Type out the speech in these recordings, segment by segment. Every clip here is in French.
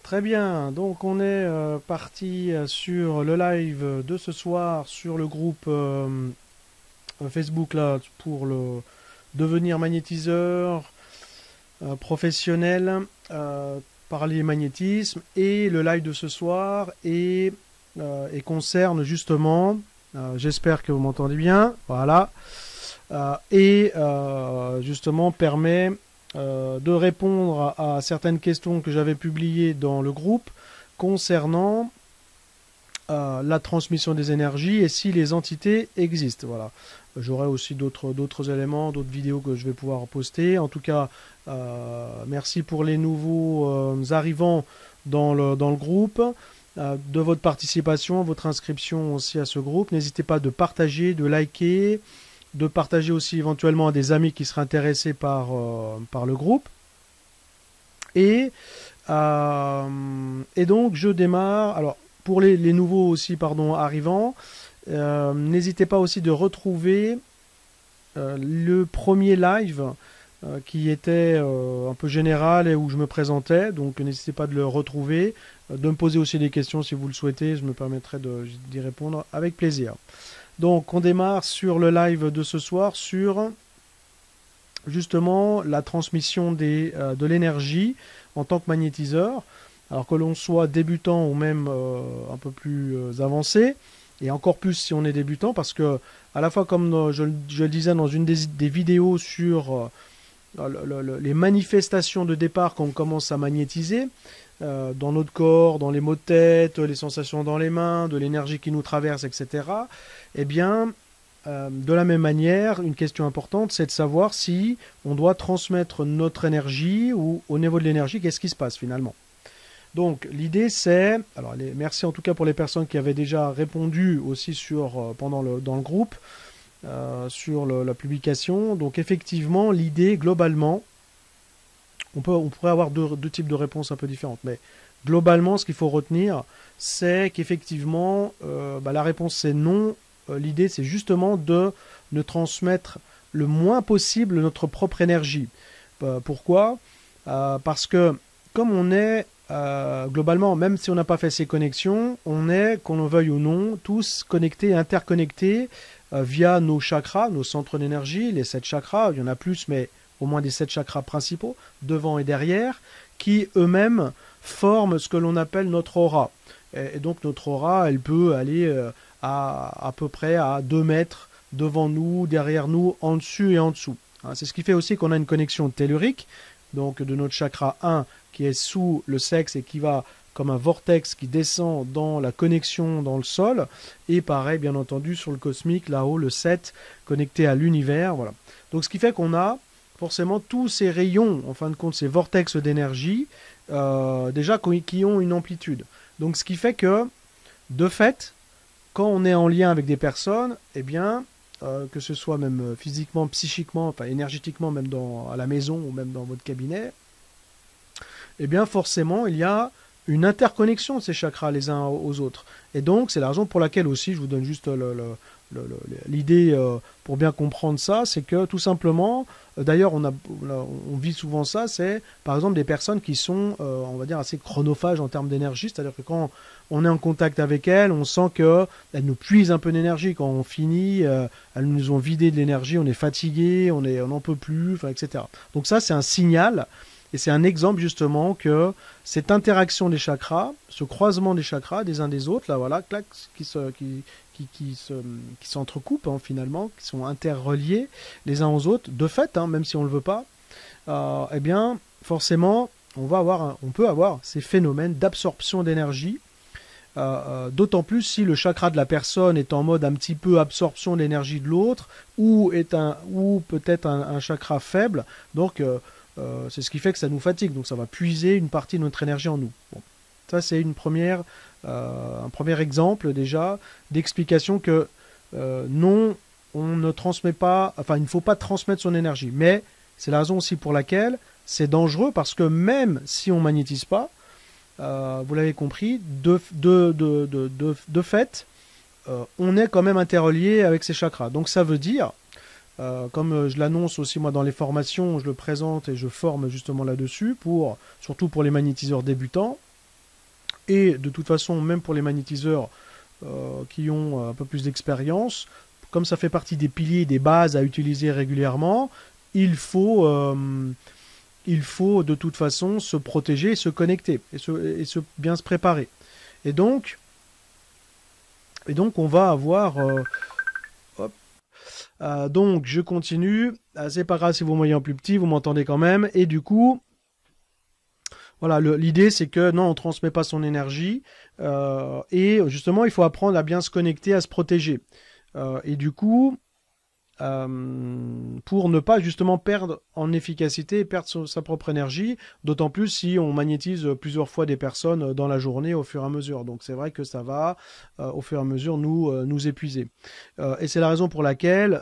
Très bien, donc on est parti sur le live de ce soir sur le groupe Facebook là pour le devenir magnétiseur professionnel, parler magnétisme, et le live de ce soir et concerne justement, j'espère que vous m'entendez bien, voilà, justement permet de répondre à certaines questions que j'avais publiées dans le groupe concernant la transmission des énergies et si les entités existent. Voilà. J'aurai aussi d'autres éléments, d'autres vidéos que je vais pouvoir poster. En tout cas, merci pour les nouveaux arrivants dans le groupe, de votre participation, votre inscription aussi à ce groupe. N'hésitez pas de partager, de liker, de partager aussi éventuellement à des amis qui seraient intéressés par le groupe. Et donc je démarre. Alors pour les nouveaux aussi, pardon, arrivants, n'hésitez pas aussi de retrouver le premier live qui était un peu général et où je me présentais. Donc n'hésitez pas de le retrouver, de me poser aussi des questions si vous le souhaitez. Je me permettrai d'y répondre avec plaisir. Donc on démarre sur le live de ce soir sur justement la transmission de l'énergie en tant que magnétiseur. Alors que l'on soit débutant ou même un peu plus avancé, et encore plus si on est débutant, parce que à la fois comme je le disais dans une des vidéos sur les manifestations de départ quand on commence à magnétiser, dans notre corps, dans les maux de tête, les sensations dans les mains, de l'énergie qui nous traverse, etc. Eh bien, de la même manière, une question importante, c'est de savoir si on doit transmettre notre énergie ou au niveau de l'énergie, qu'est-ce qui se passe finalement. Donc l'idée c'est, alors merci en tout cas pour les personnes qui avaient déjà répondu aussi dans le groupe, sur la publication. Donc effectivement, l'idée globalement, on pourrait avoir deux types de réponses un peu différentes, mais globalement ce qu'il faut retenir, c'est qu'effectivement la réponse c'est non. L'idée c'est justement de ne transmettre le moins possible notre propre énergie. Pourquoi ? Parce que comme on est globalement, même si on n'a pas fait ces connexions, on est, qu'on le veuille ou non, tous connectés, interconnectés via nos chakras, nos centres d'énergie, les 7 chakras, il y en a plus, mais au moins des 7 chakras principaux, devant et derrière, qui eux-mêmes forment ce que l'on appelle notre aura. Et donc notre aura, elle peut aller à peu près à 2 mètres devant nous, derrière nous, en dessus et en dessous. Hein, c'est ce qui fait aussi qu'on a une connexion tellurique, donc de notre chakra 1 qui est sous le sexe et qui va comme un vortex qui descend dans la connexion dans le sol, et pareil bien entendu sur le cosmique là-haut, le 7 connecté à l'univers. Voilà. Donc ce qui fait qu'on a forcément tous ces rayons, en fin de compte ces vortex d'énergie, déjà qui ont une amplitude. Donc ce qui fait que, de fait, quand on est en lien avec des personnes, eh bien, que ce soit même physiquement, psychiquement, enfin énergétiquement, même à la maison ou même dans votre cabinet, eh bien forcément il y a une interconnexion de ces chakras les uns aux autres. Et donc c'est la raison pour laquelle aussi, je vous donne juste l'idée pour bien comprendre ça, c'est que tout simplement, d'ailleurs on vit souvent ça, c'est par exemple des personnes qui sont, on va dire, assez chronophages en termes d'énergie, c'est-à-dire que quand on est en contact avec elles, on sent qu'elles nous puisent un peu d'énergie. Quand on finit, elles nous ont vidé de l'énergie, on est fatigué, on n'en peut plus, enfin, etc. Donc ça c'est un signal. Et c'est un exemple justement que cette interaction des chakras, ce croisement des chakras des uns des autres, là voilà, clac, qui s'entrecoupent hein, finalement, qui sont interreliés les uns aux autres, de fait, hein, même si on ne le veut pas, eh bien forcément on peut avoir ces phénomènes d'absorption d'énergie, d'autant plus si le chakra de la personne est en mode un petit peu absorption d'énergie de l'autre, ou peut-être un chakra faible, donc c'est ce qui fait que ça nous fatigue, donc ça va puiser une partie de notre énergie en nous. Bon. Ça c'est un premier exemple déjà d'explication que non, on ne transmet pas, enfin il ne faut pas transmettre son énergie, mais c'est la raison aussi pour laquelle c'est dangereux, parce que même si on ne magnétise pas, vous l'avez compris, de fait, on est quand même interrelié avec ces chakras. Donc ça veut dire, comme je l'annonce aussi moi dans les formations, je le présente et je forme justement là-dessus, surtout pour les magnétiseurs débutants, Et de toute façon, même pour les magnétiseurs qui ont un peu plus d'expérience, comme ça fait partie des piliers, des bases à utiliser régulièrement, il faut de toute façon se protéger, se connecter bien se préparer. Et donc on va avoir... hop. Donc je continue. C'est pas grave si vous me voyez en plus petit, vous m'entendez quand même. Et du coup, voilà, l'idée c'est que non, on ne transmet pas son énergie. Et justement, il faut apprendre à bien se connecter, à se protéger. Et du coup, pour ne pas justement perdre en efficacité et perdre sa propre énergie, d'autant plus si on magnétise plusieurs fois des personnes dans la journée au fur et à mesure. Donc c'est vrai que ça va au fur et à mesure nous épuiser. Et c'est la raison pour laquelle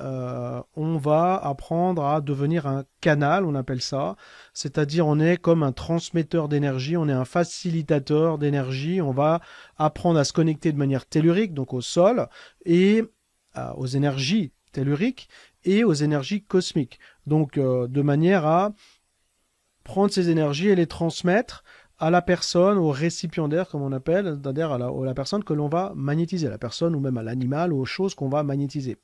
on va apprendre à devenir un canal, on appelle ça, c'est-à-dire on est comme un transmetteur d'énergie, on est un facilitateur d'énergie, on va apprendre à se connecter de manière tellurique, donc au sol, et aux énergies telluriques et aux énergies cosmiques. Donc, de manière à prendre ces énergies et les transmettre à la personne, au récipiendaire, comme on appelle, c'est-à-dire à la personne que l'on va magnétiser, à la personne ou même à l'animal ou aux choses qu'on va magnétiser.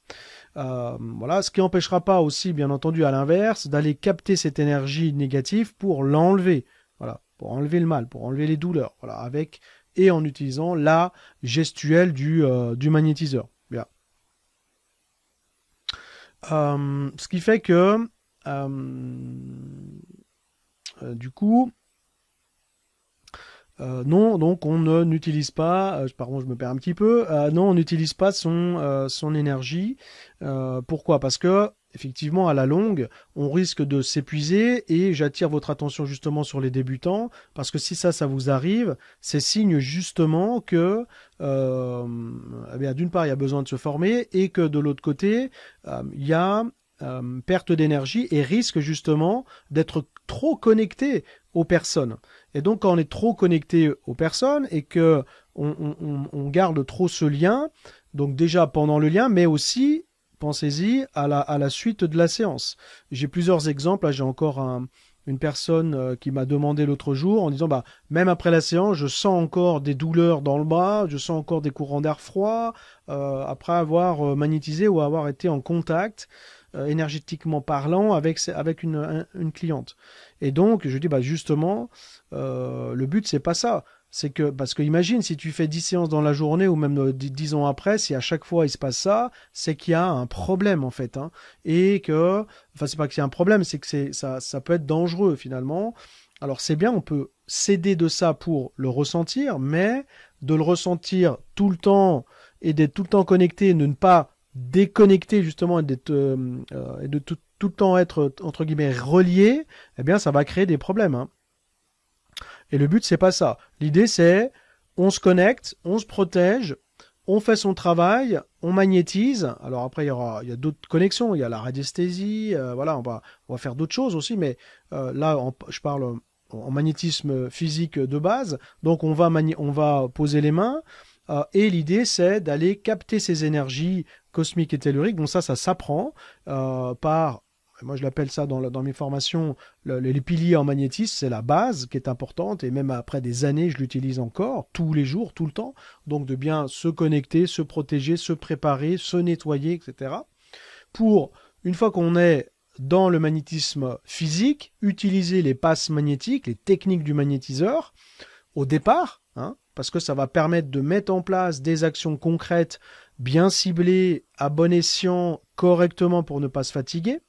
Voilà, ce qui n'empêchera pas aussi, bien entendu, à l'inverse, d'aller capter cette énergie négative pour l'enlever. Voilà, pour enlever le mal, pour enlever les douleurs. Voilà, avec et en utilisant la gestuelle du magnétiseur. Bien. Ce qui fait que du coup non, donc on n'utilise pas, pardon, je me perds un petit peu, non, on n'utilise pas son énergie. Pourquoi? Parce que effectivement, à la longue, on risque de s'épuiser, et j'attire votre attention justement sur les débutants, parce que si ça vous arrive, c'est signe justement que eh bien, d'une part, il y a besoin de se former, et que de l'autre côté, il y a perte d'énergie et risque justement d'être trop connecté aux personnes. Et donc, quand on est trop connecté aux personnes et que on garde trop ce lien, donc déjà pendant le lien, mais aussi, pensez-y, à la suite de la séance. J'ai plusieurs exemples. Là, j'ai encore une personne qui m'a demandé l'autre jour en disant même après la séance, je sens encore des douleurs dans le bras, je sens encore des courants d'air froid après avoir magnétisé ou avoir été en contact énergétiquement parlant avec une cliente. Et donc je dis justement le but c'est pas ça, c'est que parce que imagine si tu fais 10 séances dans la journée ou même 10 ans après, si à chaque fois il se passe ça, c'est qu'il y a un problème en fait, hein, et que enfin c'est pas qu'il y a un problème, c'est que ça peut être dangereux finalement. Alors c'est bien, on peut s'aider de ça pour le ressentir, mais de le ressentir tout le temps et d'être tout le temps connecté et de ne pas déconnecter justement et de tout le temps être entre guillemets relié, eh bien ça va créer des problèmes, hein. Et le but c'est pas ça. L'idée c'est on se connecte, on se protège, on fait son travail, on magnétise. Alors après il y a d'autres connexions, il y a la radiesthésie, voilà, on va faire d'autres choses aussi, mais là je parle en magnétisme physique de base. Donc on va poser les mains. Et l'idée, c'est d'aller capter ces énergies cosmiques et telluriques. Donc ça s'apprend par, moi je l'appelle ça dans mes formations, les piliers en magnétisme, c'est la base qui est importante. Et même après des années, je l'utilise encore, tous les jours, tout le temps. Donc de bien se connecter, se protéger, se préparer, se nettoyer, etc. Pour, une fois qu'on est dans le magnétisme physique, utiliser les passes magnétiques, les techniques du magnétiseur, au départ, hein, parce que ça va permettre de mettre en place des actions concrètes, bien ciblées, à bon escient, correctement pour ne pas se fatiguer,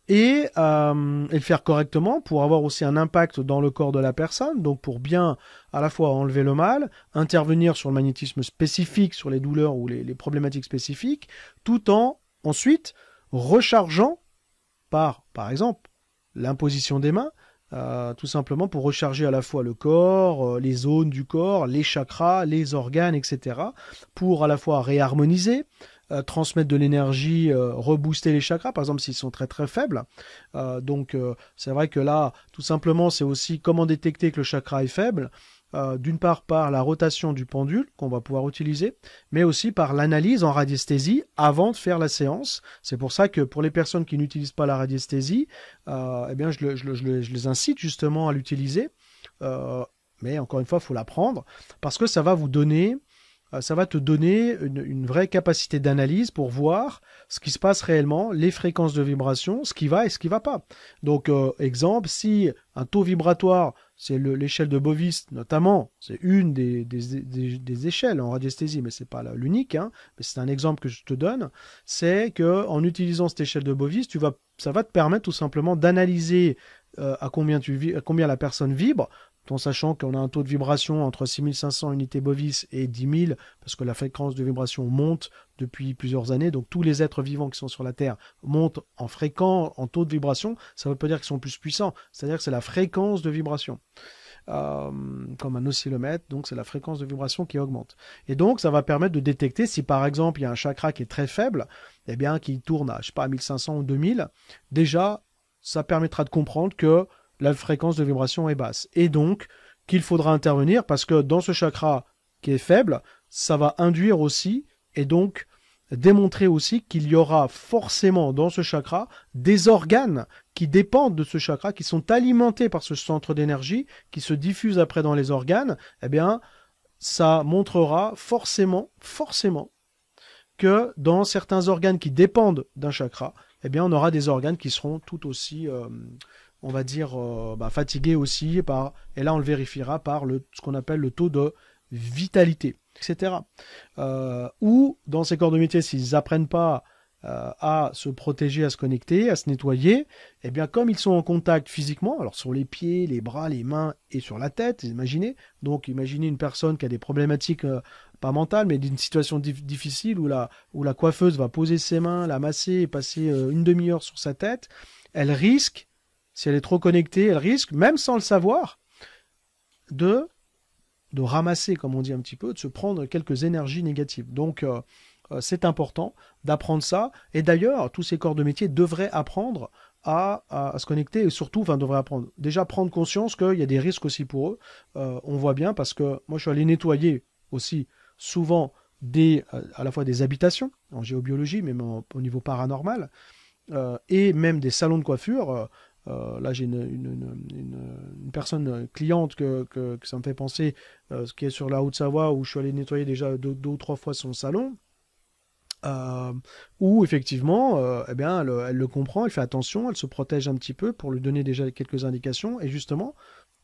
et le faire correctement pour avoir aussi un impact dans le corps de la personne, donc pour bien à la fois enlever le mal, intervenir sur le magnétisme spécifique, sur les douleurs ou les problématiques spécifiques, tout en ensuite rechargeant par exemple, l'imposition des mains, tout simplement pour recharger à la fois le corps, les zones du corps, les chakras, les organes, etc. Pour à la fois réharmoniser, transmettre de l'énergie, rebooster les chakras, par exemple s'ils sont très très faibles. Donc c'est vrai que là, tout simplement, c'est aussi comment détecter que le chakra est faible. D'une part par la rotation du pendule qu'on va pouvoir utiliser, mais aussi par l'analyse en radiesthésie avant de faire la séance. C'est pour ça que pour les personnes qui n'utilisent pas la radiesthésie, eh bien je les incite justement à l'utiliser, Mais encore une fois, il faut l'apprendre parce que ça va vous donner, ça va te donner une vraie capacité d'analyse pour voir ce qui se passe réellement, les fréquences de vibration, ce qui va et ce qui ne va pas. Donc, exemple, si un taux vibratoire, c'est l'échelle de Bovis notamment, c'est une des échelles en radiesthésie, mais ce n'est pas l'unique, hein, mais c'est un exemple que je te donne, c'est qu'en utilisant cette échelle de Bovis, ça va te permettre tout simplement d'analyser à combien la personne vibre, en sachant qu'on a un taux de vibration entre 6500 unités Bovis et 10 000, parce que la fréquence de vibration monte depuis plusieurs années, donc tous les êtres vivants qui sont sur la Terre montent en fréquence, en taux de vibration, ça ne veut pas dire qu'ils sont plus puissants, c'est-à-dire que c'est la fréquence de vibration. Comme un oscillomètre, donc c'est la fréquence de vibration qui augmente. Et donc ça va permettre de détecter si par exemple il y a un chakra qui est très faible, eh bien qui tourne à, je sais pas, à 1500 ou 2000, déjà ça permettra de comprendre que la fréquence de vibration est basse. Et donc, qu'il faudra intervenir parce que dans ce chakra qui est faible, ça va induire aussi et donc démontrer aussi qu'il y aura forcément dans ce chakra des organes qui dépendent de ce chakra, qui sont alimentés par ce centre d'énergie, qui se diffusent après dans les organes. Eh bien, ça montrera forcément que dans certains organes qui dépendent d'un chakra, eh bien, on aura des organes qui seront tout aussi on va dire, fatigué aussi, et là on le vérifiera par ce qu'on appelle le taux de vitalité, etc. Ou dans ces corps de métier, s'ils n'apprennent pas à se protéger, à se connecter, à se nettoyer, eh bien comme ils sont en contact physiquement, alors sur les pieds, les bras, les mains et sur la tête, imaginez une personne qui a des problématiques pas mentales, mais d'une situation difficile où la coiffeuse va poser ses mains, la masser et passer une demi-heure sur sa tête, elle risque, si elle est trop connectée, elle risque, même sans le savoir, de ramasser, comme on dit un petit peu, de se prendre quelques énergies négatives. Donc, c'est important d'apprendre ça. Et d'ailleurs, tous ces corps de métier devraient apprendre à se connecter et surtout, devraient apprendre. Déjà, prendre conscience qu'il y a des risques aussi pour eux. On voit bien parce que moi, je suis allé nettoyer aussi souvent à la fois des habitations, en géobiologie, même au niveau paranormal, et même des salons de coiffure. Là, j'ai une personne cliente que ça me fait penser, qui est sur la Haute-Savoie, où je suis allé nettoyer déjà deux ou trois fois son salon, où effectivement, eh bien, elle le comprend, elle fait attention, elle se protège un petit peu pour lui donner déjà quelques indications, et justement,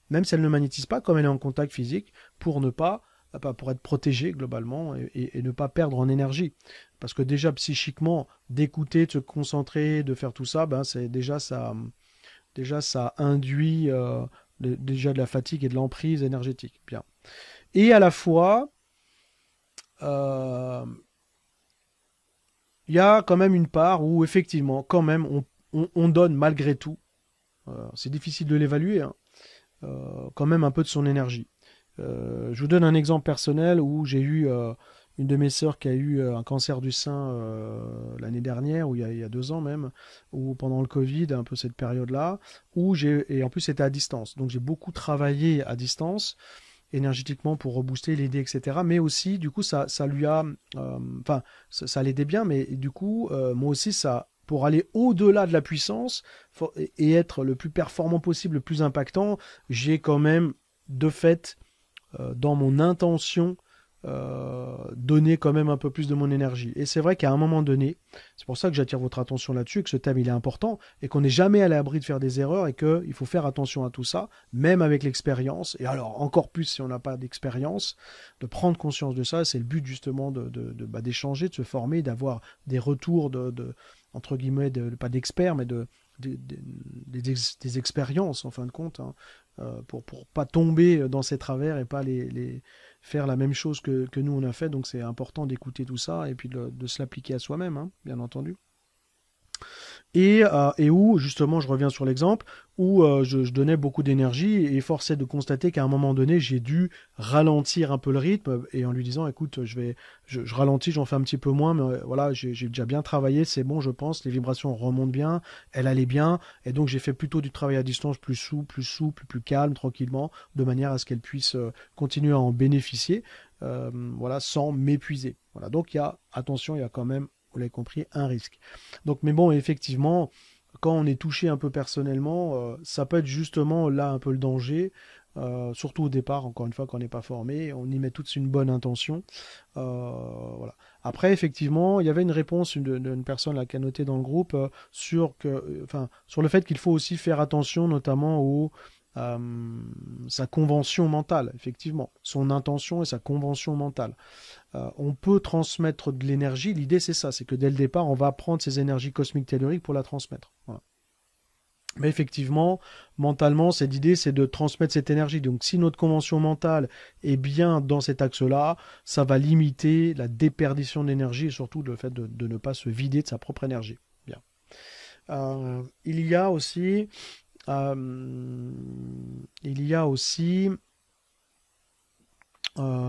même si elle ne magnétise pas, comme elle est en contact physique, pour être protégée globalement et ne pas perdre en énergie. Parce que déjà psychiquement, d'écouter, de se concentrer, de faire tout ça, c'est déjà ça. Déjà, ça induit déjà de la fatigue et de l'emprise énergétique. Bien. Et à la fois, il y a quand même une part où, effectivement, quand même, on donne malgré tout, c'est difficile de l'évaluer, hein, quand même un peu de son énergie. Je vous donne un exemple personnel où j'ai eu une de mes sœurs qui a eu un cancer du sein l'année dernière, ou il y a 2 ans même, ou pendant le Covid, un peu cette période-là, et en plus c'était à distance. Donc j'ai beaucoup travaillé à distance, énergétiquement pour rebooster, l'aider, etc. Mais aussi, du coup, ça lui a... ça l'aidait bien, mais du coup, moi aussi, pour aller au-delà de la puissance et être le plus performant possible, le plus impactant, j'ai quand même, de fait, dans mon intention, donner quand même un peu plus de mon énergie. Et c'est vrai qu'à un moment donné, c'est pour ça que j'attire votre attention là-dessus, que ce thème il est important, et qu'on n'est jamais à l'abri de faire des erreurs, et qu'il faut faire attention à tout ça, même avec l'expérience, et alors encore plus si on n'a pas d'expérience, de prendre conscience de ça. C'est le but justement d'échanger, de se former, d'avoir des retours entre guillemets, pas d'experts, mais des expériences en fin de compte, hein, pour pas tomber dans ces travers et pas les faire la même chose que nous on a fait. Donc c'est important d'écouter tout ça et puis de se l'appliquer à soi-même, hein, bien entendu. Et où, justement, je reviens sur l'exemple, où je donnais beaucoup d'énergie et force est de constater qu'à un moment donné, j'ai dû ralentir un peu le rythme et en lui disant, écoute, je ralentis, j'en fais un petit peu moins, mais voilà, j'ai déjà bien travaillé, c'est bon, je pense, les vibrations remontent bien, elle allait bien, et donc j'ai fait plutôt du travail à distance plus souple, plus calme, tranquillement, de manière à ce qu'elle puisse continuer à en bénéficier, voilà, sans m'épuiser. Voilà, donc attention, il y a quand même, vous l'avez compris, un risque. Donc, mais bon, effectivement, quand on est touché un peu personnellement, ça peut être justement là un peu le danger, surtout au départ, encore une fois, quand on n'est pas formé, on y met toute une bonne intention. Voilà. Après, effectivement, il y avait une réponse d'une personne là, qui a noté dans le groupe sur le fait qu'il faut aussi faire attention, notamment sa convention mentale, effectivement, son intention et sa convention mentale. On peut transmettre de l'énergie, l'idée c'est ça, c'est que dès le départ, on va prendre ces énergies cosmiques telluriques pour la transmettre. Voilà. Mais effectivement, mentalement, cette idée, c'est de transmettre cette énergie. Donc, si notre convention mentale est bien dans cet axe-là, ça va limiter la déperdition d'énergie et surtout le fait de ne pas se vider de sa propre énergie. Bien. Il y a aussi,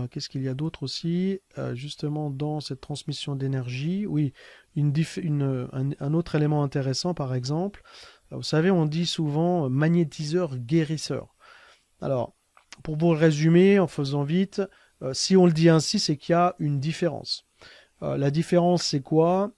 qu'est-ce qu'il y a d'autre aussi justement dans cette transmission d'énergie? Oui, un autre élément intéressant, par exemple. Vous savez, on dit souvent magnétiseur guérisseur. Alors, pour vous le résumer en faisant vite, si on le dit ainsi, c'est qu'il y a une différence. La différence, c'est quoi?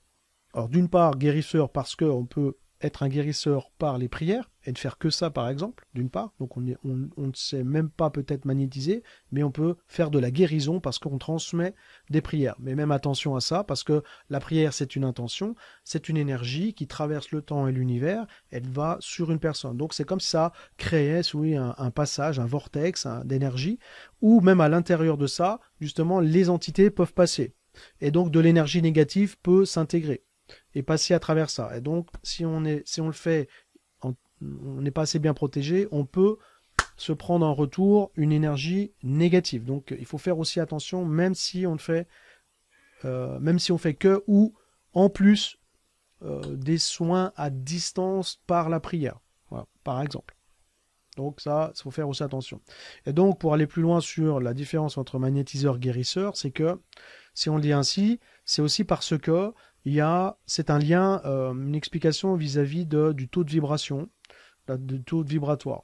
Alors, d'une part, guérisseur parce qu'on peut être un guérisseur par les prières et ne faire que ça, par exemple, d'une part. Donc, on ne sait même pas peut-être magnétiser, mais on peut faire de la guérison parce qu'on transmet des prières. Mais même attention à ça, parce que la prière, c'est une intention, c'est une énergie qui traverse le temps et l'univers, elle va sur une personne. Donc, c'est comme si ça créait, oui, un passage, un vortex d'énergie, ou même à l'intérieur de ça, justement, les entités peuvent passer. Et donc, de l'énergie négative peut s'intégrer et passer à travers ça. Et donc, si on le fait, on n'est pas assez bien protégé, on peut se prendre en retour une énergie négative. Donc, il faut faire aussi attention, même si on fait que ou en plus des soins à distance par la prière, voilà, par exemple. Donc ça, il faut faire aussi attention. Et donc, pour aller plus loin sur la différence entre magnétiseur et guérisseur, c'est que, si on le dit ainsi, c'est aussi parce que c'est un lien, une explication vis-à-vis du taux de vibration, du taux vibratoire.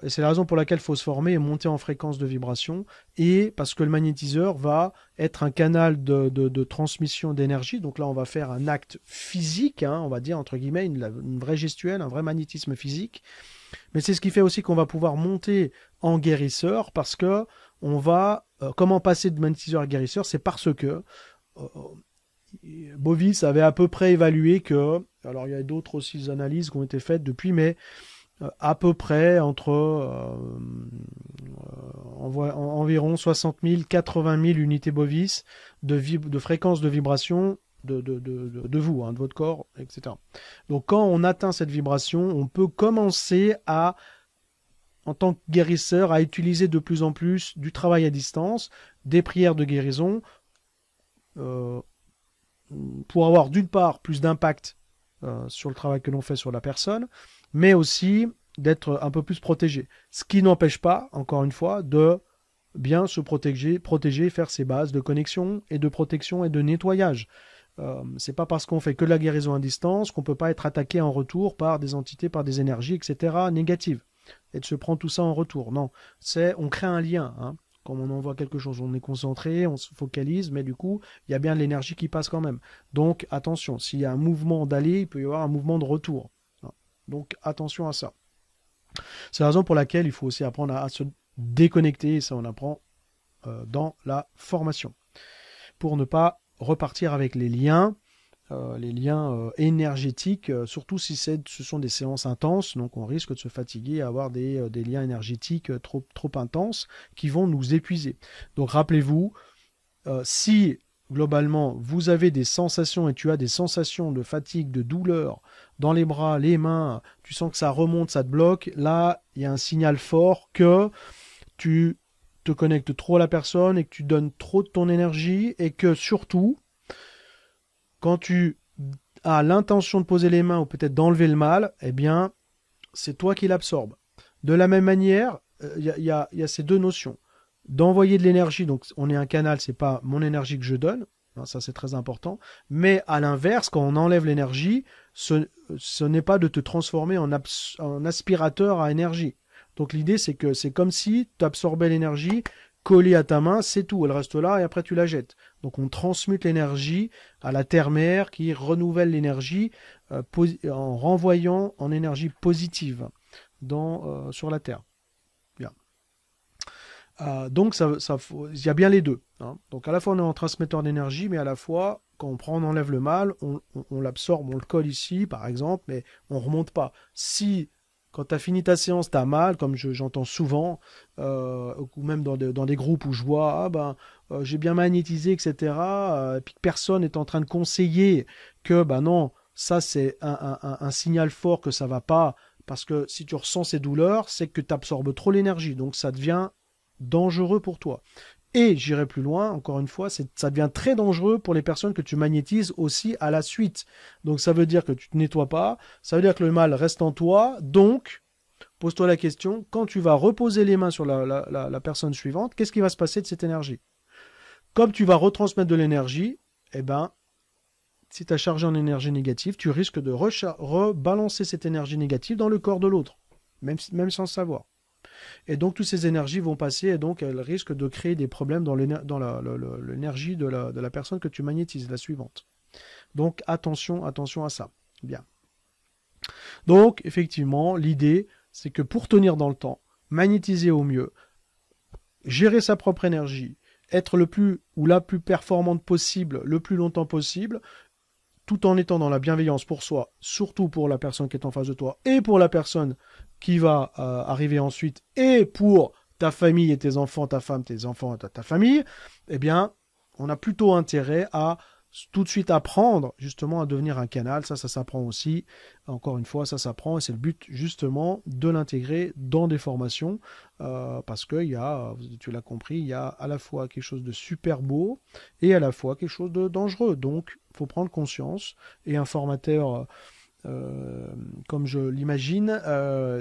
Et c'est la raison pour laquelle il faut se former et monter en fréquence de vibration, et parce que le magnétiseur va être un canal de transmission d'énergie. Donc là, on va faire un acte physique, on va dire, entre guillemets, une vraie gestuelle, un vrai magnétisme physique. Mais c'est ce qui fait aussi qu'on va pouvoir monter en guérisseur, parce que comment passer de magnétiseur à guérisseur? C'est parce que Bovis avait à peu près évalué que, alors il y a d'autres aussi analyses qui ont été faites depuis, mais à peu près entre environ 60 000, 80 000 unités Bovis de fréquence de vibration de vous, de votre corps, etc. Donc quand on atteint cette vibration, on peut commencer en tant que guérisseur, à utiliser de plus en plus du travail à distance, des prières de guérison, pour avoir d'une part plus d'impact sur le travail que l'on fait sur la personne, mais aussi d'être un peu plus protégé. Ce qui n'empêche pas, encore une fois, de bien se protéger, faire ses bases de connexion et de protection et de nettoyage. C'est pas parce qu'on fait que de la guérison à distance qu'on peut pas être attaqué en retour par des entités, par des énergies, etc. négatives. Et de se prendre tout ça en retour. Non, on crée un lien. Quand on envoie quelque chose, on est concentré, on se focalise, mais du coup, il y a bien de l'énergie qui passe quand même. Donc, attention, s'il y a un mouvement d'aller, il peut y avoir un mouvement de retour. Donc, attention à ça. C'est la raison pour laquelle il faut aussi apprendre à se déconnecter, et ça on apprend dans la formation. Pour ne pas repartir avec les liens énergétiques, surtout si ce sont des séances intenses, donc on risque de se fatiguer à avoir des liens énergétiques trop intenses qui vont nous épuiser. Donc rappelez-vous, si globalement vous avez des sensations et tu as des sensations de fatigue, de douleur dans les bras, les mains, tu sens que ça remonte, ça te bloque, là il y a un signal fort que tu te connectes trop à la personne et que tu donnes trop de ton énergie, et que surtout quand tu as l'intention de poser les mains ou peut-être d'enlever le mal, eh bien, c'est toi qui l'absorbes. De la même manière, il y a ces deux notions. D'envoyer de l'énergie, donc on est un canal, c'est pas mon énergie que je donne, ça c'est très important, mais à l'inverse, quand on enlève l'énergie, ce n'est pas de te transformer en aspirateur à énergie. Donc l'idée, c'est que c'est comme si tu absorbais l'énergie, collée à ta main, c'est tout, elle reste là et après tu la jettes. Donc on transmute l'énergie à la terre-mère qui renouvelle l'énergie en renvoyant en énergie positive sur la Terre. Bien. Donc il y a bien les deux, hein. Donc à la fois on est en transmetteur d'énergie, mais à la fois quand on enlève le mal, on l'absorbe, on le colle ici par exemple, mais on remonte pas. Si quand tu as fini ta séance, tu as mal, comme j'entends souvent, ou même dans des groupes où je vois, j'ai bien magnétisé, etc., et puis que personne n'est en train de conseiller que, non, ça c'est un signal fort que ça va pas, parce que si tu ressens ces douleurs, c'est que tu absorbes trop l'énergie, donc ça devient dangereux pour toi. Et j'irai plus loin, encore une fois, ça devient très dangereux pour les personnes que tu magnétises aussi à la suite. Donc ça veut dire que tu ne te nettoies pas, ça veut dire que le mal reste en toi, donc pose-toi la question, quand tu vas reposer les mains sur la personne suivante, qu'est-ce qui va se passer de cette énergie? Comme tu vas retransmettre de l'énergie, eh ben, si tu as chargé en énergie négative, tu risques de rebalancer cette énergie négative dans le corps de l'autre, même sans le savoir. Et donc, toutes ces énergies vont passer et donc elles risquent de créer des problèmes dans l'énergie de la personne que tu magnétises, la suivante. Donc, attention à ça. Bien. Donc, effectivement, l'idée, c'est que pour tenir dans le temps, magnétiser au mieux, gérer sa propre énergie, être le plus ou la plus performante possible, le plus longtemps possible, tout en étant dans la bienveillance pour soi, surtout pour la personne qui est en face de toi, et pour la personne qui va arriver ensuite, et pour ta famille et tes enfants, ta femme, tes enfants, ta famille, eh bien, on a plutôt intérêt à tout de suite apprendre justement à devenir un canal. Ça s'apprend aussi. Encore une fois, ça s'apprend et c'est le but justement de l'intégrer dans des formations parce que tu l'as compris, il y a à la fois quelque chose de super beau et à la fois quelque chose de dangereux. Donc, il faut prendre conscience et un formateur comme je l'imagine,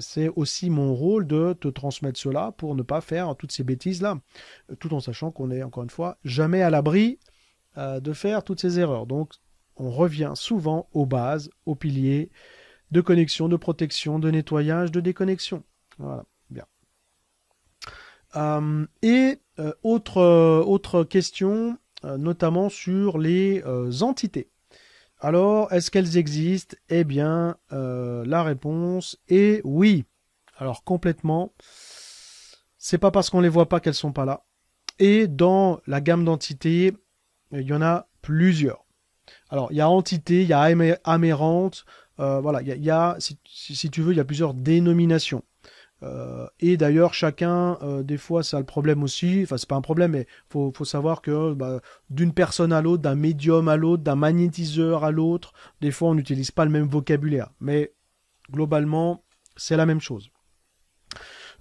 c'est aussi mon rôle de te transmettre cela pour ne pas faire toutes ces bêtises-là, tout en sachant qu'on est, encore une fois, jamais à l'abri de faire toutes ces erreurs. Donc, on revient souvent aux bases, aux piliers de connexion, de protection, de nettoyage, de déconnexion. Voilà, bien. Autre question, notamment sur les entités. Alors, est-ce qu'elles existent? Eh bien, la réponse est oui. Alors, complètement. C'est pas parce qu'on les voit pas qu'elles sont pas là. Et dans la gamme d'entités, il y en a plusieurs. Alors, il y a entité, il y a amérante, voilà, si tu veux, il y a plusieurs dénominations. Et d'ailleurs, chacun, des fois, ça a le problème aussi. Enfin, c'est pas un problème, mais faut savoir que d'une personne à l'autre, d'un médium à l'autre, d'un magnétiseur à l'autre, des fois, on n'utilise pas le même vocabulaire. Mais globalement, c'est la même chose.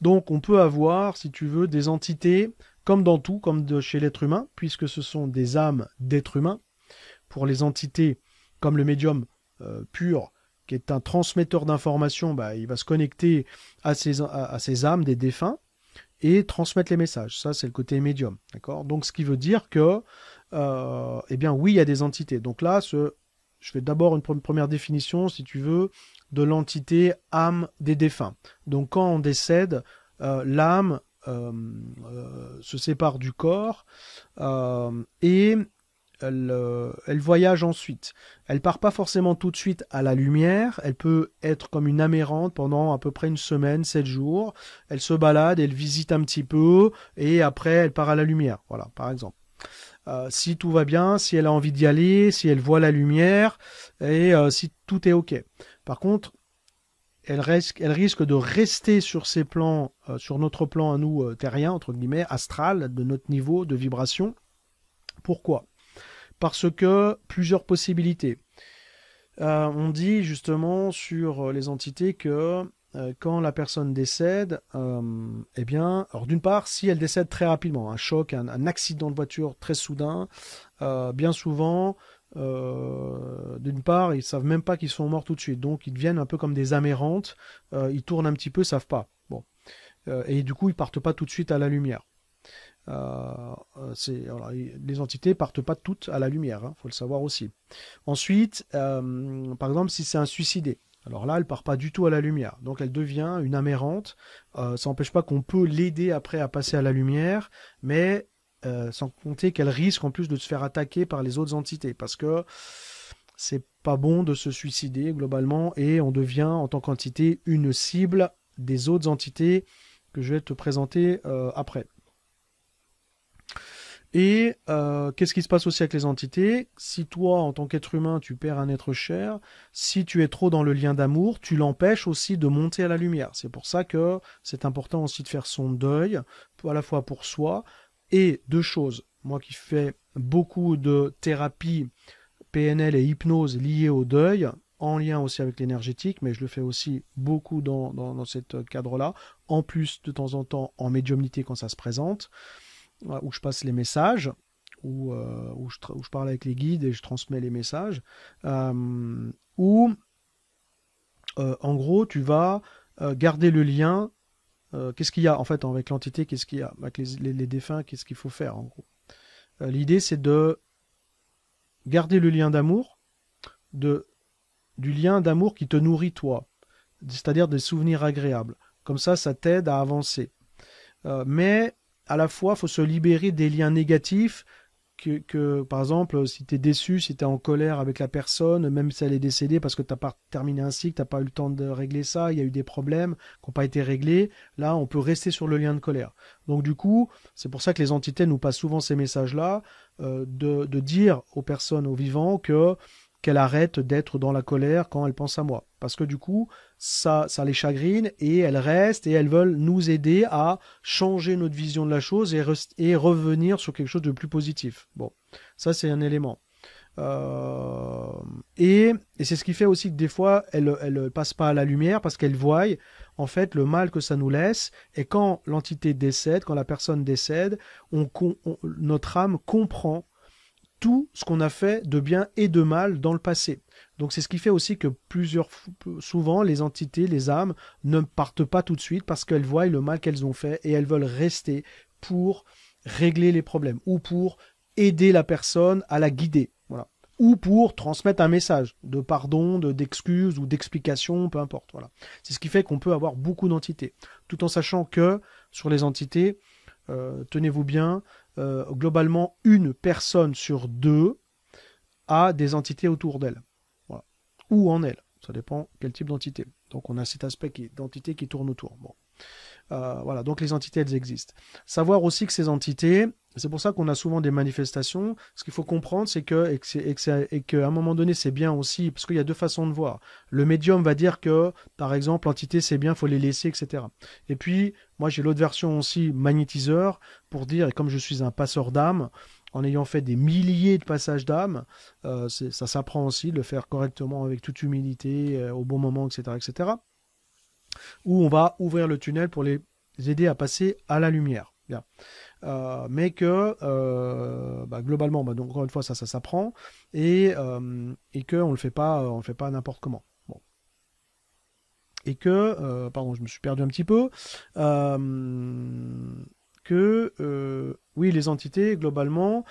Donc, on peut avoir, si tu veux, des entités, comme dans tout, comme chez l'être humain, puisque ce sont des âmes d'êtres humains. Pour les entités, comme le médium pur, qui est un transmetteur d'informations, il va se connecter à ces âmes des défunts et transmettre les messages. Ça, c'est le côté médium. D'accord ? Donc, ce qui veut dire que, eh bien, oui, il y a des entités. Donc là, je fais d'abord une première définition, si tu veux, de l'entité âme des défunts. Donc, quand on décède, l'âme se sépare du corps et elle voyage ensuite. Elle part pas forcément tout de suite à la lumière. Elle peut être comme une âme errante pendant à peu près une semaine, 7 jours. Elle se balade, elle visite un petit peu et après elle part à la lumière. Voilà, par exemple. Si tout va bien, si elle a envie d'y aller, si elle voit la lumière et si tout est ok. Par contre, elle risque de rester sur ces plans, sur notre plan à nous terriens, entre guillemets, astral, de notre niveau de vibration. Pourquoi ? Parce que plusieurs possibilités. On dit justement sur les entités que quand la personne décède, eh bien, alors d'une part, si elle décède très rapidement, un choc, un accident de voiture très soudain, bien souvent, d'une part, ils savent même pas qu'ils sont morts tout de suite, donc ils deviennent un peu comme des âmes errantes, ils tournent un petit peu, savent pas. Bon, et du coup, ils partent pas tout de suite à la lumière. Les entités partent pas toutes à la lumière, faut le savoir aussi. Ensuite, par exemple, si c'est un suicidé, alors là, elle part pas du tout à la lumière, donc elle devient une âme errante. Ça n'empêche pas qu'on peut l'aider après à passer à la lumière, mais sans compter qu'elle risque en plus de se faire attaquer par les autres entités, parce que c'est pas bon de se suicider globalement, et on devient en tant qu'entité une cible des autres entités que je vais te présenter après. Et qu'est-ce qui se passe aussi avec les entités? Si toi, en tant qu'être humain, tu perds un être cher, si tu es trop dans le lien d'amour, tu l'empêches aussi de monter à la lumière. C'est pour ça que c'est important aussi de faire son deuil, à la fois pour soi, et deux choses. Moi qui fais beaucoup de thérapie PNL et hypnose liées au deuil, en lien aussi avec l'énergétique, mais je le fais aussi beaucoup dans ce cadre-là, en plus de temps en temps en médiumnité quand ça se présente, où je passe les messages, où je parle avec les guides et je transmets les messages, où en gros tu vas garder le lien. Qu'est-ce qu'il y a en fait avec l'entité? Qu'est-ce qu'il y a avec les défunts? Qu'est-ce qu'il faut faire en gros? L'idée c'est de garder le lien d'amour, du lien d'amour qui te nourrit toi, c'est-à-dire des souvenirs agréables. Comme ça t'aide à avancer. Mais à la fois, il faut se libérer des liens négatifs par exemple, si tu es déçu, si tu es en colère avec la personne, même si elle est décédée parce que tu n'as pas terminé un cycle, tu n'as pas eu le temps de régler ça, il y a eu des problèmes qui n'ont pas été réglés, là, on peut rester sur le lien de colère. Donc du coup, c'est pour ça que les entités nous passent souvent ces messages-là, de dire aux personnes, aux vivants, qu'elle arrête d'être dans la colère quand elle pense à moi. Parce que du coup, ça les chagrine et elles restent et elles veulent nous aider à changer notre vision de la chose et revenir sur quelque chose de plus positif. Bon, ça c'est un élément. Et c'est ce qui fait aussi que des fois, elles passent pas à la lumière parce qu'elles voient en fait le mal que ça nous laisse. Et quand l'entité décède, quand la personne décède, notre âme comprend tout ce qu'on a fait de bien et de mal dans le passé. Donc c'est ce qui fait aussi que souvent les entités, les âmes, ne partent pas tout de suite parce qu'elles voient le mal qu'elles ont fait et elles veulent rester pour régler les problèmes ou pour aider la personne à la guider. Voilà. Ou pour transmettre un message de pardon, d'excuse ou d'explication, peu importe. Voilà. C'est ce qui fait qu'on peut avoir beaucoup d'entités. Tout en sachant que sur les entités, tenez-vous bien, globalement, une personne sur deux a des entités autour d'elle. Voilà. Ou en elle. Ça dépend quel type d'entité. Donc on a cet aspect d'entité qui tourne autour. Bon. Voilà, donc les entités, elles existent. Savoir aussi que ces entités, c'est pour ça qu'on a souvent des manifestations. Ce qu'il faut comprendre, c'est qu'à un moment donné, c'est bien aussi, parce qu'il y a deux façons de voir. Le médium va dire que, par exemple, l'entité, c'est bien, il faut les laisser, etc. Et puis, moi, j'ai l'autre version aussi, magnétiseur, pour dire, et comme je suis un passeur d'âme, en ayant fait des milliers de passages d'âme, ça s'apprend aussi de le faire correctement, avec toute humilité, au bon moment, etc., etc., où on va ouvrir le tunnel pour les aider à passer à la lumière. Bien. Mais que globalement, donc encore une fois, ça s'apprend et qu'on le fait pas n'importe comment. Bon. Et que, pardon, je me suis perdu un petit peu. Oui, les entités globalement.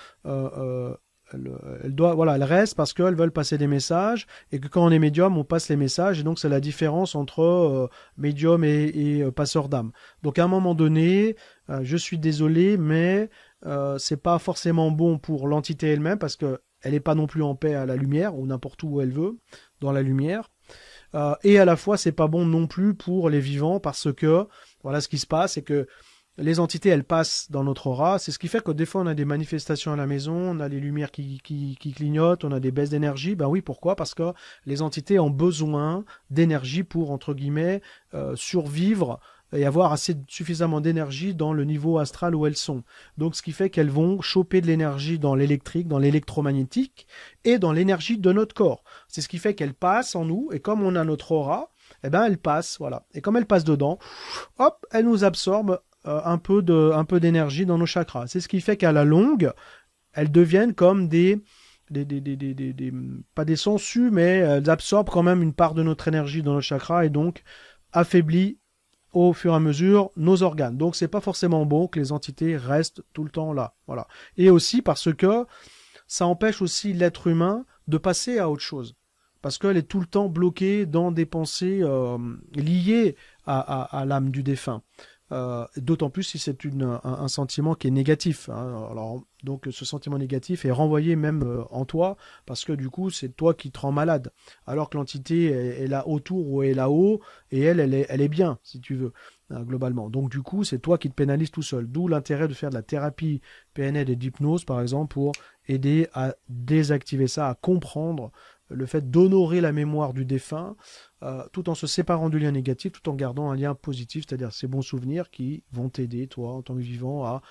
Elles restent parce qu'elles veulent passer des messages et que quand on est médium, on passe les messages et donc c'est la différence entre médium et passeur d'âme. Donc à un moment donné, je suis désolé, mais c'est pas forcément bon pour l'entité elle-même parce que elle n'est pas non plus en paix à la lumière ou n'importe où elle veut dans la lumière. Et à la fois, c'est pas bon non plus pour les vivants parce que voilà ce qui se passe, c'est que les entités, elles passent dans notre aura. C'est ce qui fait que des fois, on a des manifestations à la maison, on a les lumières qui clignotent, on a des baisses d'énergie. Ben oui, pourquoi? Parce que les entités ont besoin d'énergie pour, entre guillemets, survivre et avoir suffisamment d'énergie dans le niveau astral où elles sont. Donc, ce qui fait qu'elles vont choper de l'énergie dans l'électrique, dans l'électromagnétique et dans l'énergie de notre corps. C'est ce qui fait qu'elles passent en nous et comme on a notre aura, eh ben, elles passent, voilà. Et comme elles passent dedans, hop, elles nous absorbent un peu d'énergie dans nos chakras. C'est ce qui fait qu'à la longue, elles deviennent comme pas des sangsues, mais elles absorbent quand même une part de notre énergie dans nos chakras et donc affaiblissent au fur et à mesure nos organes. Donc c'est pas forcément bon que les entités restent tout le temps là. Voilà. Et aussi parce que ça empêche aussi l'être humain de passer à autre chose. Parce qu'elle est tout le temps bloquée dans des pensées liées à l'âme du défunt. d'autant plus si c'est un sentiment qui est négatif, hein. Alors, donc ce sentiment négatif est renvoyé même en toi, parce que du coup c'est toi qui te rends malade, alors que l'entité est là autour ou est là-haut, et elle est bien, si tu veux, globalement. Donc du coup c'est toi qui te pénalises tout seul, d'où l'intérêt de faire de la thérapie PNL et d'hypnose par exemple, pour aider à désactiver ça, à comprendre le fait d'honorer la mémoire du défunt, tout en se séparant du lien négatif, tout en gardant un lien positif, c'est-à-dire ces bons souvenirs qui vont t'aider, toi, en tant que vivant, à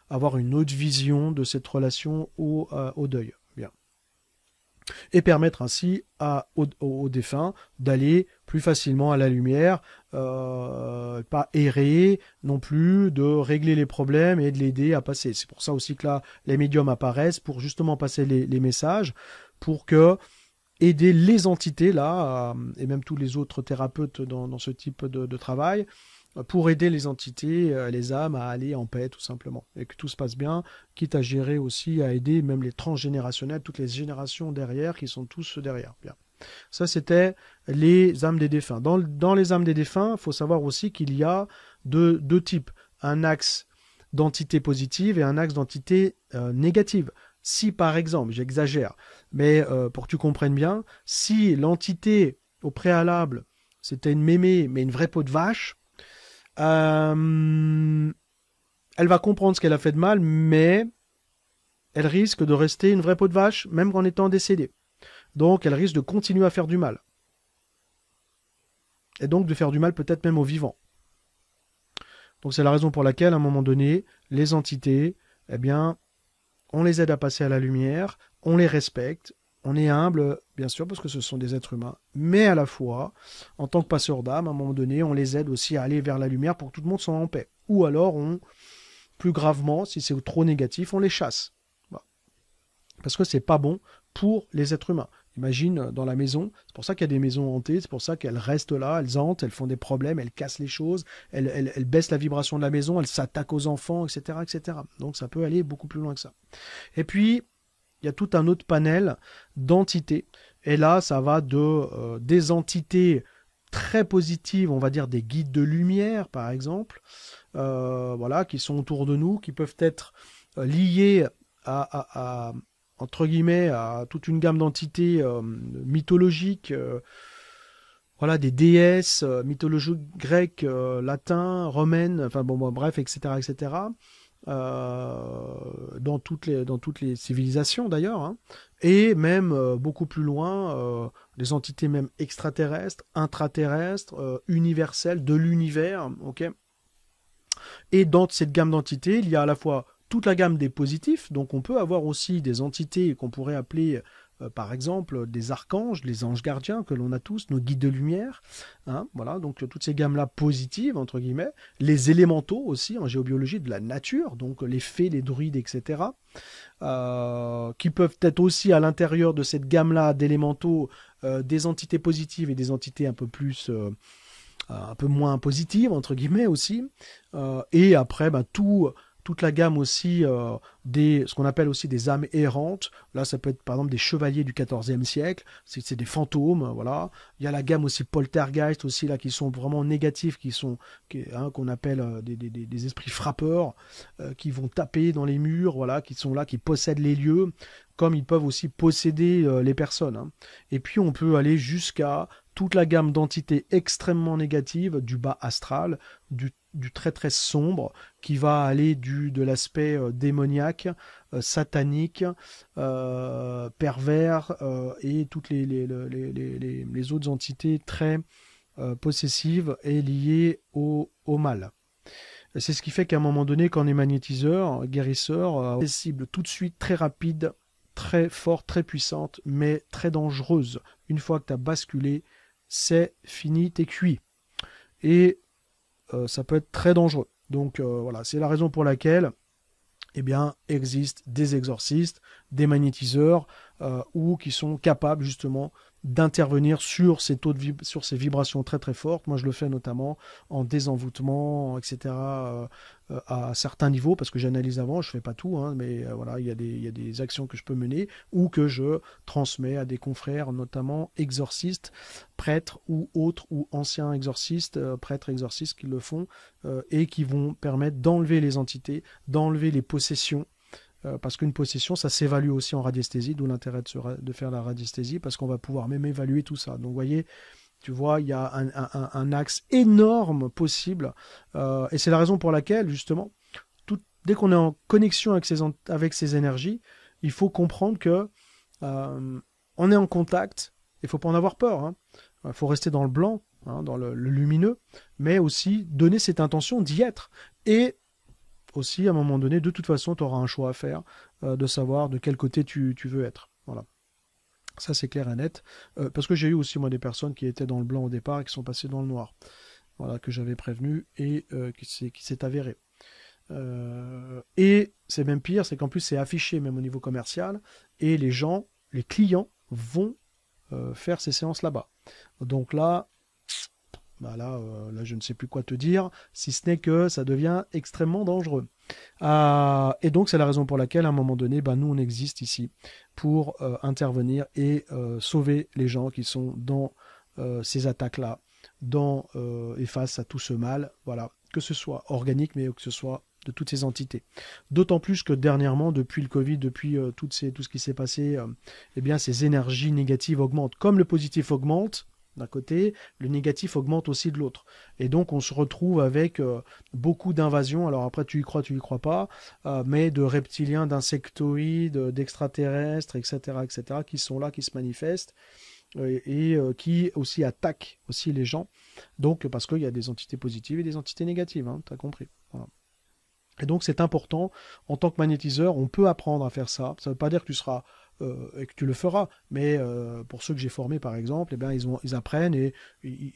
avoir une autre vision de cette relation au deuil. Bien. Et permettre ainsi au défunt d'aller plus facilement à la lumière, pas errer non plus, de régler les problèmes et de l'aider à passer. C'est pour ça aussi que là, les médiums apparaissent pour justement passer les messages, pour que aider les entités là, et même tous les autres thérapeutes dans ce type de travail, pour aider les entités, les âmes à aller en paix tout simplement, et que tout se passe bien, quitte à gérer aussi, à aider même les transgénérationnels, toutes les générations derrière qui sont tous derrière. Bien. Ça c'était les âmes des défunts. Dans les âmes des défunts, il faut savoir aussi qu'il y a deux types, un axe d'entité positive et un axe d'entité négative. Si par exemple, j'exagère, mais pour que tu comprennes bien, si l'entité au préalable c'était une mémé, mais une vraie peau de vache, elle va comprendre ce qu'elle a fait de mal, mais elle risque de rester une vraie peau de vache, même en étant décédée. Donc elle risque de continuer à faire du mal. Et donc de faire du mal peut-être même aux vivants. Donc c'est la raison pour laquelle, à un moment donné, les entités, eh bien, on les aide à passer à la lumière, on les respecte, on est humble, bien sûr, parce que ce sont des êtres humains, mais à la fois, en tant que passeur d'âme, à un moment donné, on les aide aussi à aller vers la lumière pour que tout le monde soit en paix. Ou alors, plus gravement, si c'est trop négatif, on les chasse. Voilà. Parce que c'est pas bon pour les êtres humains. Imagine dans la maison, c'est pour ça qu'il y a des maisons hantées, c'est pour ça qu'elles restent là, elles hantent, elles font des problèmes, elles cassent les choses, elles baissent la vibration de la maison, elles s'attaquent aux enfants, etc., etc. Donc ça peut aller beaucoup plus loin que ça. Et puis, il y a tout un autre panel d'entités. Et là, ça va des entités très positives, on va dire des guides de lumière, par exemple, voilà, qui sont autour de nous, qui peuvent être liés entre guillemets, à toute une gamme d'entités mythologiques, voilà, des déesses mythologiques grecques, latins, romaines, enfin bon, bref, etc., etc., dans toutes les civilisations d'ailleurs, hein, et même beaucoup plus loin, des entités même extraterrestres, intraterrestres, universelles, de l'univers, ok. Et dans cette gamme d'entités, il y a à la fois toute la gamme des positifs, donc on peut avoir aussi des entités qu'on pourrait appeler par exemple des archanges, les anges gardiens que l'on a tous, nos guides de lumière, hein, voilà, donc toutes ces gammes-là positives, entre guillemets, les élémentaux aussi en géobiologie de la nature, donc les fées, les druides, etc., qui peuvent être aussi à l'intérieur de cette gamme-là d'élémentaux des entités positives et des entités un peu plus... un peu moins positives, entre guillemets aussi, et après toute la gamme aussi ce qu'on appelle aussi des âmes errantes. Là, ça peut être par exemple des chevaliers du XIVe siècle, c'est des fantômes, voilà. Il y a la gamme aussi poltergeist aussi là qui sont vraiment négatifs, qu'on appelle des esprits frappeurs, qui vont taper dans les murs, voilà, qui sont là, qui possèdent les lieux, comme ils peuvent aussi posséder les personnes, hein. Et puis on peut aller jusqu'à toute la gamme d'entités extrêmement négatives, du bas astral, du très très sombre, qui va aller de l'aspect démoniaque, satanique, pervers, et toutes les autres entités très possessives et liées au mal. C'est ce qui fait qu'à un moment donné, quand on est magnétiseur, guérisseur, c'est cible tout de suite, très rapide, très forte, très puissante, mais très dangereuse. Une fois que tu as basculé, c'est fini, t'es cuit. Et ça peut être très dangereux. Donc voilà, c'est la raison pour laquelle, eh bien, existent des exorcistes, des magnétiseurs, ou qui sont capables justement d'intervenir sur ces sur ces vibrations très très fortes. Moi, je le fais notamment en désenvoûtement, etc., à certains niveaux, parce que j'analyse avant, je fais pas tout, hein, mais voilà, il y a des actions que je peux mener ou que je transmets à des confrères, notamment exorcistes, prêtres ou autres, ou anciens exorcistes, prêtres exorcistes qui le font et qui vont permettre d'enlever les entités, d'enlever les possessions. Parce qu'une possession, ça s'évalue aussi en radiesthésie, d'où l'intérêt de faire la radiesthésie, parce qu'on va pouvoir même évaluer tout ça. Donc vous voyez, tu vois, il y a un axe énorme possible, et c'est la raison pour laquelle, justement, dès qu'on est en connexion avec ces énergies, il faut comprendre que on est en contact, il ne faut pas en avoir peur, hein. Il faut rester dans le blanc, hein, dans le lumineux, mais aussi donner cette intention d'y être. Et aussi, à un moment donné, de toute façon, tu auras un choix à faire, de savoir de quel côté tu veux être. Voilà. Ça, c'est clair et net. Parce que j'ai eu aussi, moi, des personnes qui étaient dans le blanc au départ et qui sont passées dans le noir. Voilà, que j'avais prévenu et qui s'est avéré. Et c'est même pire, c'est qu'en plus, c'est affiché même au niveau commercial. Et les gens, les clients, vont faire ces séances là-bas. Donc là... Bah là, je ne sais plus quoi te dire, si ce n'est que ça devient extrêmement dangereux. Et donc, c'est la raison pour laquelle, à un moment donné, nous, on existe ici pour intervenir et sauver les gens qui sont dans ces attaques-là, et face à tout ce mal, voilà, que ce soit organique, mais que ce soit de toutes ces entités. D'autant plus que dernièrement, depuis le Covid, depuis tout ce qui s'est passé, eh bien, ces énergies négatives augmentent. Comme le positif augmente, d'un côté, le négatif augmente aussi de l'autre. Et donc, on se retrouve avec beaucoup d'invasions. Alors après, tu y crois pas, mais de reptiliens, d'insectoïdes, d'extraterrestres, etc., qui sont là, qui se manifestent et qui aussi attaquent aussi les gens. Donc, parce qu'il y a des entités positives et des entités négatives, hein, tu as compris. Voilà. Et donc, c'est important. En tant que magnétiseur, on peut apprendre à faire ça. Ça ne veut pas dire que tu seras et que tu le feras. Mais pour ceux que j'ai formés, par exemple, eh bien, ils apprennent et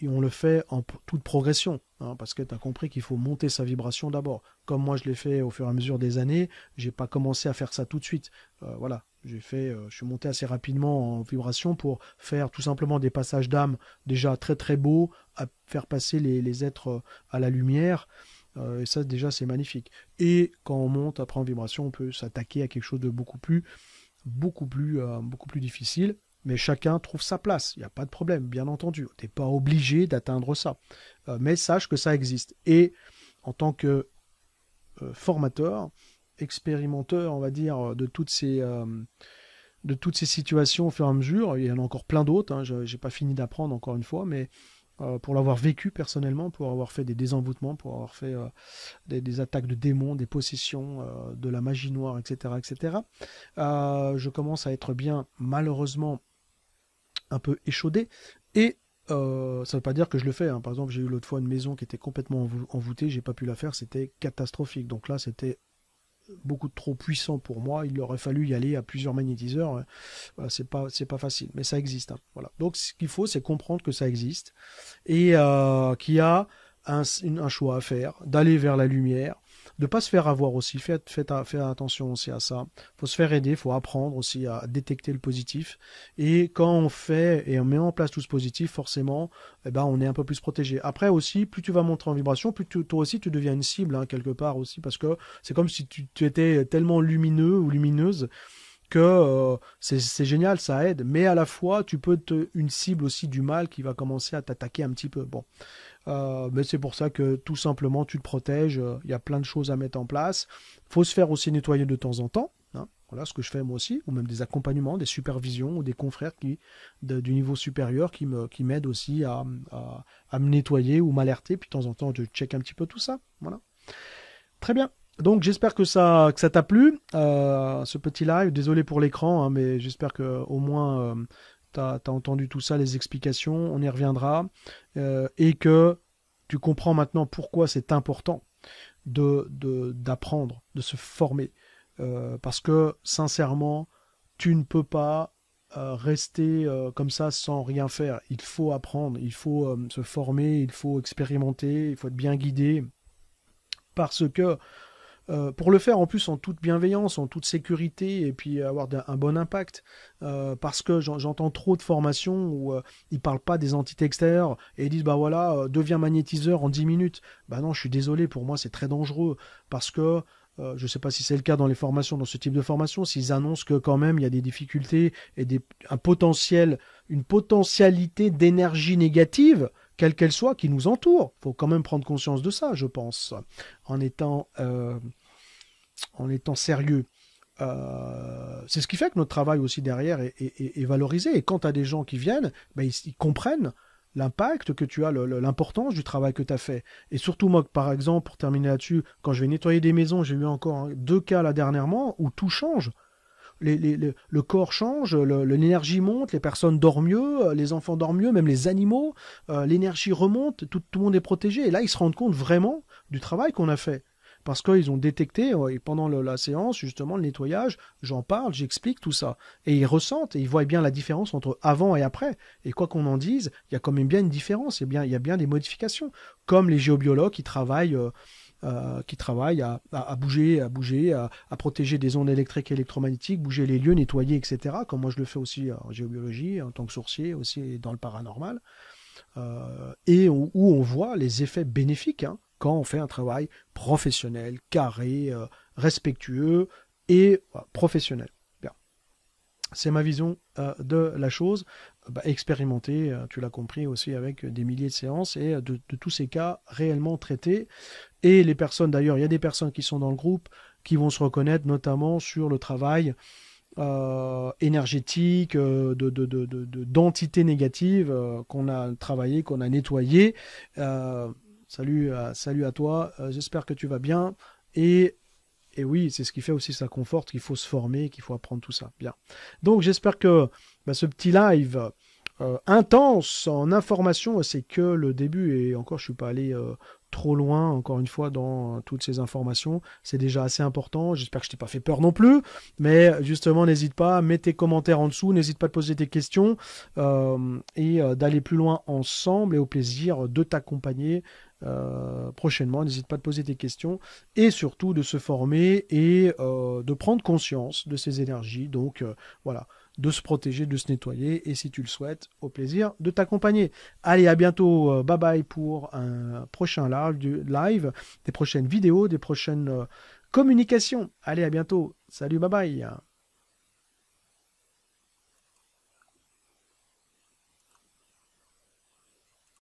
on le fait en toute progression. Hein, parce que tu as compris qu'il faut monter sa vibration d'abord. Comme moi, je l'ai fait au fur et à mesure des années, j'ai pas commencé à faire ça tout de suite. Voilà, je suis monté assez rapidement en vibration pour faire tout simplement des passages d'âme déjà très très beaux, à faire passer les êtres à la lumière. Et ça, déjà, c'est magnifique. Et quand on monte après en vibration, on peut s'attaquer à quelque chose de beaucoup plus difficile, mais chacun trouve sa place, il n'y a pas de problème, bien entendu. Tu n'es pas obligé d'atteindre ça, mais sache que ça existe. Et en tant que formateur, expérimenteur, on va dire, de toutes ces situations au fur et à mesure, il y en a encore plein d'autres, hein, je n'ai pas fini d'apprendre encore une fois, mais pour l'avoir vécu personnellement, pour avoir fait des désenvoûtements, pour avoir fait des attaques de démons, des possessions, de la magie noire, etc., etc. Je commence à être bien, malheureusement, un peu échaudé. Et ça ne veut pas dire que je le fais. Hein. Par exemple, j'ai eu l'autre fois une maison qui était complètement envoûtée, j'ai pas pu la faire, c'était catastrophique. Donc là, c'était beaucoup trop puissant pour moi, il aurait fallu y aller à plusieurs magnétiseurs, voilà, c'est pas facile, mais ça existe, hein. Voilà. Donc ce qu'il faut, c'est comprendre que ça existe et qu'il y a un choix à faire, d'aller vers la lumière, de ne pas se faire avoir aussi, faites attention aussi à ça, il faut se faire aider, il faut apprendre aussi à détecter le positif, et quand on fait et on met en place tout ce positif, forcément, eh ben, on est un peu plus protégé. Après aussi, plus tu vas monter en vibration, plus toi aussi tu deviens une cible, hein, quelque part aussi, parce que c'est comme si tu étais tellement lumineux ou lumineuse que c'est génial, ça aide, mais à la fois tu peux être une cible aussi du mal qui va commencer à t'attaquer un petit peu. Bon, mais c'est pour ça que tout simplement tu te protèges, y a plein de choses à mettre en place. Faut se faire aussi nettoyer de temps en temps, hein. Voilà ce que je fais moi aussi, ou même des accompagnements, des supervisions, ou des confrères du niveau supérieur qui m'aident aussi à me nettoyer ou m'alerter, puis de temps en temps je check un petit peu tout ça. Voilà. Très bien. Donc j'espère que ça t'a plu, ce petit live. Désolé pour l'écran, hein, mais j'espère que au moins t'as entendu tout ça, les explications. On y reviendra et que tu comprends maintenant pourquoi c'est important d'apprendre, de se former, parce que sincèrement, tu ne peux pas rester comme ça sans rien faire. Il faut apprendre, il faut se former, il faut expérimenter, il faut être bien guidé, parce que pour le faire en plus en toute bienveillance, en toute sécurité, et puis avoir un bon impact. Parce que j'entends trop de formations où ils parlent pas des entités extérieures et ils disent bah voilà, deviens magnétiseur en 10 minutes. Bah non, je suis désolé, pour moi c'est très dangereux parce que je ne sais pas si c'est le cas dans les formations, dans ce type de formation, s'ils annoncent que quand même il y a des difficultés et une potentialité d'énergie négative, quelle qu'elle soit, qui nous entoure. Il faut quand même prendre conscience de ça, je pense, en étant sérieux. C'est ce qui fait que notre travail aussi derrière est valorisé. Et quand tu as des gens qui viennent, ben, ils comprennent l'impact que tu as, l'importance du travail que tu as fait. Et surtout moi, par exemple, pour terminer là-dessus, quand je vais nettoyer des maisons, j'ai eu encore 2 cas là dernièrement où tout change. Le corps change, l'énergie monte, les personnes dorment mieux, les enfants dorment mieux, même les animaux, l'énergie remonte, tout le monde est protégé. Et là, ils se rendent compte vraiment du travail qu'on a fait. Parce qu'ils ont détecté, et pendant la séance, justement, le nettoyage, j'en parle, j'explique tout ça. Et ils ressentent, et ils voient bien la différence entre avant et après. Et quoi qu'on en dise, il y a quand même bien une différence, il y a bien des modifications. Comme les géobiologues qui travaillent à bouger, à protéger des ondes électriques et électromagnétiques, bouger les lieux, nettoyer, etc. Comme moi je le fais aussi en géobiologie, en tant que sourcier, aussi dans le paranormal. Où on voit les effets bénéfiques, hein, quand on fait un travail professionnel, carré, respectueux et professionnel. Bien. C'est ma vision de la chose, expérimentée, tu l'as compris aussi avec des milliers de séances et de tous ces cas réellement traités. Et les personnes, d'ailleurs, il y a des personnes qui sont dans le groupe qui vont se reconnaître notamment sur le travail énergétique, d'entités négatives qu'on a travaillé, qu'on a nettoyé. Salut à toi, j'espère que tu vas bien. Et oui, c'est ce qui fait aussi ça conforte, qu'il faut se former, qu'il faut apprendre tout ça. Bien. Donc j'espère que ce petit live intense en information, c'est que le début, et encore je suis pas allé trop loin, encore une fois, dans toutes ces informations. C'est déjà assez important. J'espère que je t'ai pas fait peur non plus. Mais justement, n'hésite pas, mets tes commentaires en dessous, n'hésite pas à te poser tes questions et d'aller plus loin ensemble et au plaisir de t'accompagner prochainement. N'hésite pas à te poser tes questions et surtout de se former et de prendre conscience de ces énergies. Donc voilà, de se protéger, de se nettoyer et si tu le souhaites, au plaisir de t'accompagner. Allez, à bientôt, bye bye pour un prochain live, des prochaines vidéos, des prochaines communications. Allez, à bientôt. Salut, bye bye.